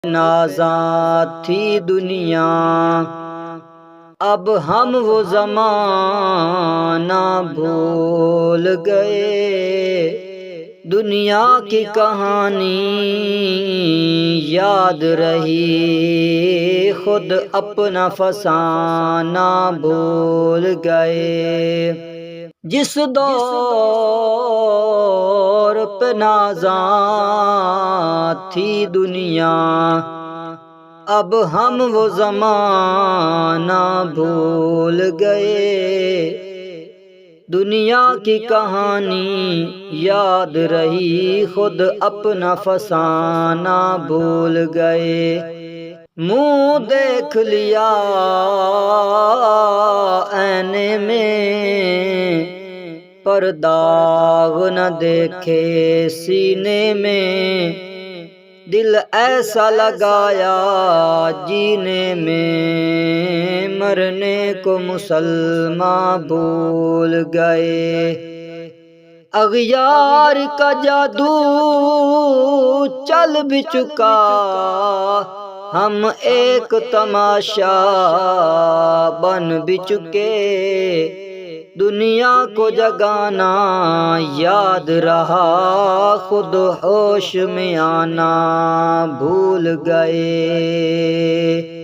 نازاں تھی دنیا، اب ہم وہ زمانہ بھول گئے۔ دنیا کی کہانی یاد رہی، خود اپنا فسانہ بھول گئے۔ جس دور پہ نازاں تھی دنیا، اب ہم وہ زمانہ بھول گئے۔ دنیا کی کہانی یاد رہی، خود اپنا فسانہ بھول گئے۔ منہ دیکھ لیا آئینے میں، پر داغ نہ دیکھے سینے میں۔ دل ایسا لگایا جینے میں، مرنے کو مسلماں بھول گئے۔ اغیار کا جادو چل بھی چکا، ہم ایک تماشا بن بھی چکے۔ دنیا کو جگانا یاد رہا، خود ہوش میں آنا بھول گئے۔